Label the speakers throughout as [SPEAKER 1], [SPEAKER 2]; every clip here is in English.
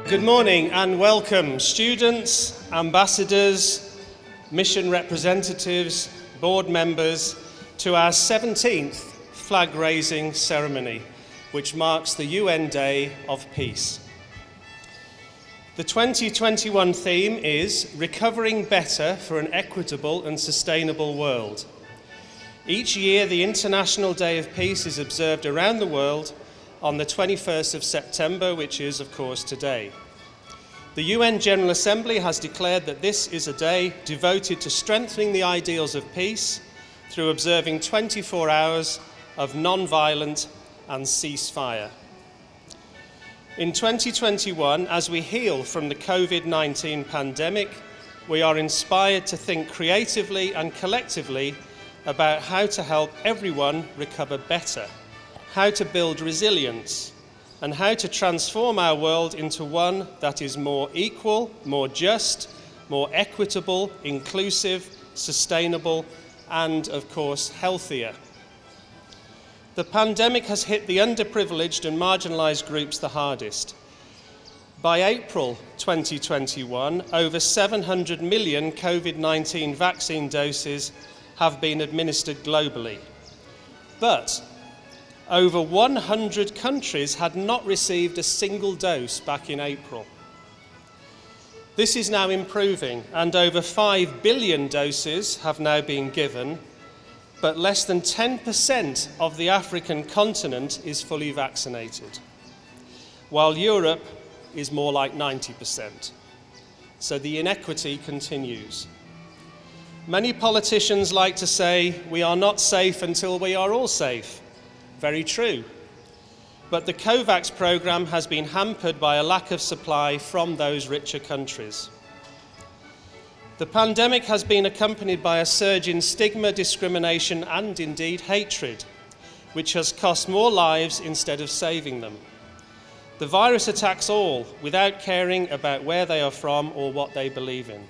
[SPEAKER 1] Good morning and welcome, students, ambassadors, mission representatives, board members, to our 17th flag-raising ceremony, which marks the UN Day of Peace. The 2021 theme is Recovering Better for an Equitable and Sustainable World. Each year, the International Day of Peace is observed around the world on the 21st of September, which is, of course, today. The UN General Assembly has declared that this is a day devoted to strengthening the ideals of peace through observing 24 hours of non-violent and ceasefire. In 2021, as we heal from the COVID-19 pandemic, we are inspired to think creatively and collectively about how to help everyone recover better, how to build resilience, and how to transform our world into one that is more equal, more just, more equitable, inclusive, sustainable, and, of course, healthier. The pandemic has hit the underprivileged and marginalised groups the hardest. By April 2021, over 700 million COVID-19 vaccine doses have been administered globally. But over 100 countries had not received a single dose back in April. This is now improving, and over 5 billion doses have now been given, but less than 10% of the African continent is fully vaccinated, while Europe is more like 90%. So the inequity continues. Many politicians like to say, we are not safe until we are all safe. Very true. But the COVAX program has been hampered by a lack of supply from those richer countries. The pandemic has been accompanied by a surge in stigma, discrimination, and indeed hatred, which has cost more lives instead of saving them. The virus attacks all without caring about where they are from or what they believe in.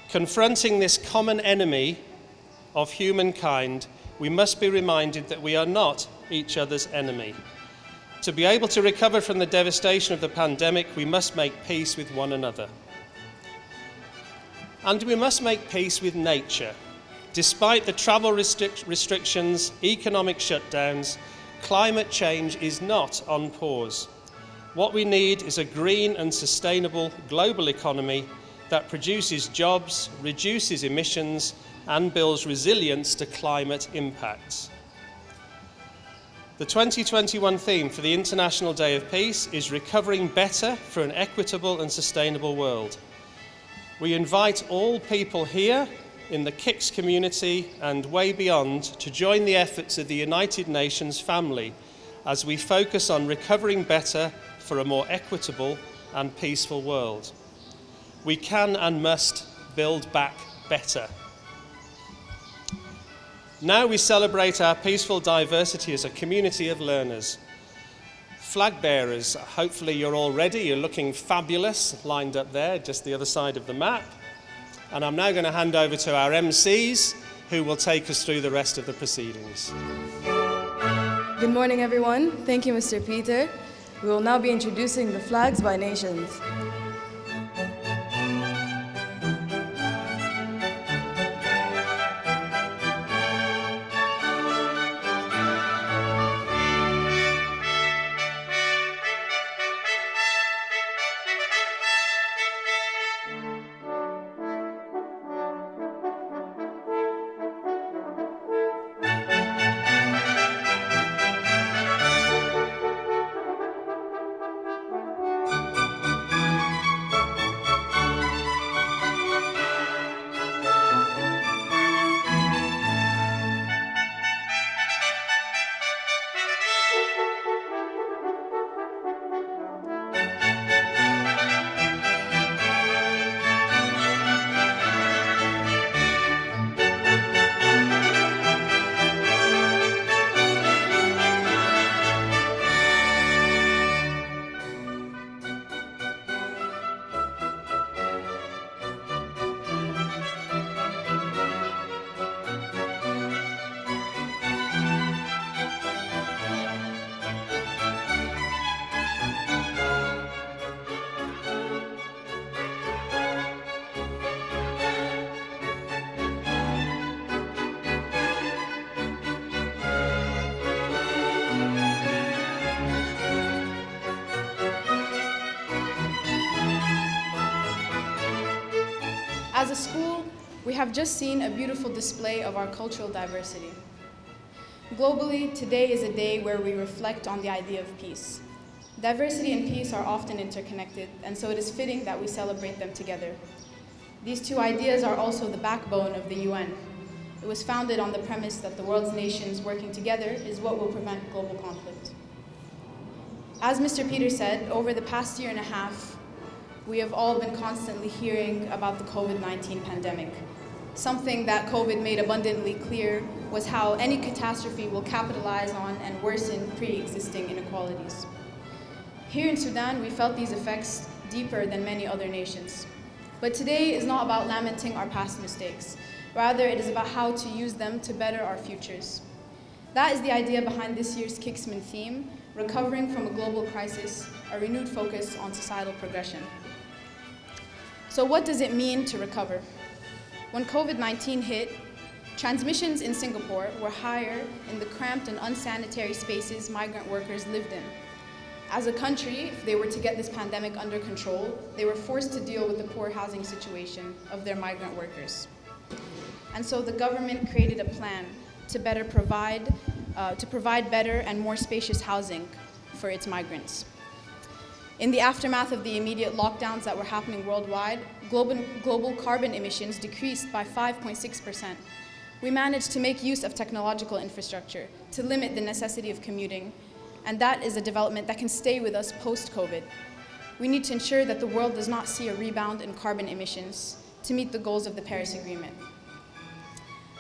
[SPEAKER 1] Confronting this common enemy of humankind, we must be reminded that we are not each other's enemy. To be able to recover from the devastation of the pandemic, we must make peace with one another. And we must make peace with nature. Despite the travel restrictions, economic shutdowns, climate change is not on pause. What we need is a green and sustainable global economy that produces jobs, reduces emissions, and builds resilience to climate impacts. The 2021 theme for the International Day of Peace is Recovering Better for an Equitable and Sustainable World. We invite all people here in the KICS community and way beyond to join the efforts of the United Nations family as we focus on recovering better for a more equitable and peaceful world. We can and must build back better. Now we celebrate our peaceful diversity as a community of learners. Flag bearers, hopefully you're all ready. You're looking fabulous, lined up there, just the other side of the map. And I'm now going to hand over to our MCs, who will take us through the rest of the proceedings.
[SPEAKER 2] Good morning, everyone. Thank you, Mr. Peter. We will now be introducing the flags by nations.
[SPEAKER 3] have just seen a beautiful display of our cultural diversity. Globally, today is a day where we reflect on the idea of peace. Diversity and peace are often interconnected, and so it is fitting that we celebrate them together. These two ideas are also the backbone of the UN. It was founded on the premise that the world's nations working together is what will prevent global conflict. As Mr. Peter said, over the past year and a half, we have all been constantly hearing about the COVID-19 pandemic. Something that COVID made abundantly clear was how any catastrophe will capitalize on and worsen pre-existing inequalities. Here in Sudan, we felt these effects deeper than many other nations. But today is not about lamenting our past mistakes. Rather, it is about how to use them to better our futures. That is the idea behind this year's KICSMUN theme, Recovering from a Global Crisis, a renewed focus on societal progression. So what does it mean to recover? When COVID-19 hit, transmissions in Singapore were higher in the cramped and unsanitary spaces migrant workers lived in. As a country, if they were to get this pandemic under control, they were forced to deal with the poor housing situation of their migrant workers. And so the government created a plan to provide better and more spacious housing for its migrants. In the aftermath of the immediate lockdowns that were happening worldwide, global carbon emissions decreased by 5.6%. We managed to make use of technological infrastructure to limit the necessity of commuting, and that is a development that can stay with us post-COVID. We need to ensure that the world does not see a rebound in carbon emissions to meet the goals of the Paris Agreement.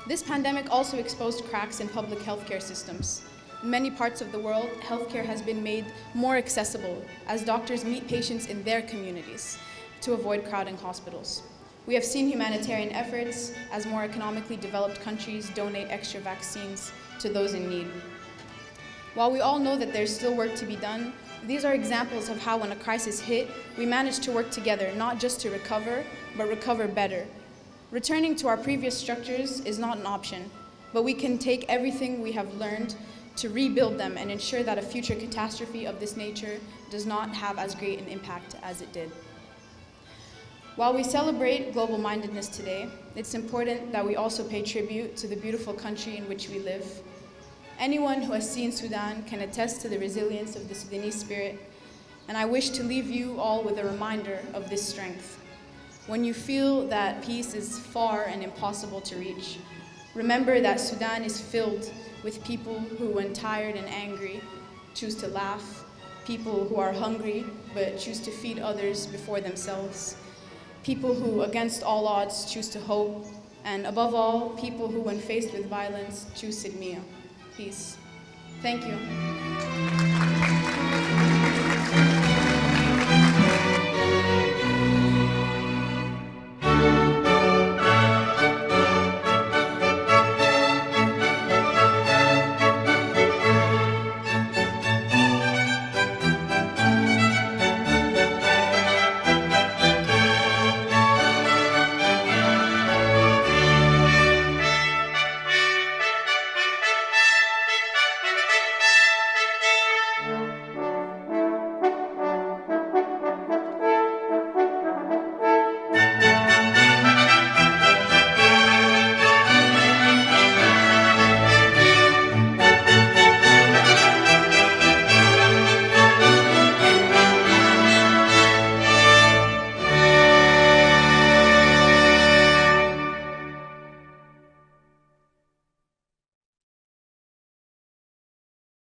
[SPEAKER 3] This pandemic also exposed cracks in public healthcare systems. In many parts of the world, healthcare has been made more accessible as doctors meet patients in their communities to avoid crowding hospitals. We have seen humanitarian efforts as more economically developed countries donate extra vaccines to those in need. While we all know that there's still work to be done, these are examples of how when a crisis hit, we managed to work together, not just to recover, but recover better. Returning to our previous structures is not an option, but we can take everything we have learned to rebuild them and ensure that a future catastrophe of this nature does not have as great an impact as it did. While we celebrate global mindedness today, it's important that we also pay tribute to the beautiful country in which we live. Anyone who has seen Sudan can attest to the resilience of the Sudanese spirit, and I wish to leave you all with a reminder of this strength. When you feel that peace is far and impossible to reach, remember that Sudan is filled with people who, when tired and angry, choose to laugh, people who are hungry but choose to feed others before themselves, people who, against all odds, choose to hope, and above all, people who, when faced with violence, choose Sidmia, peace. Thank you.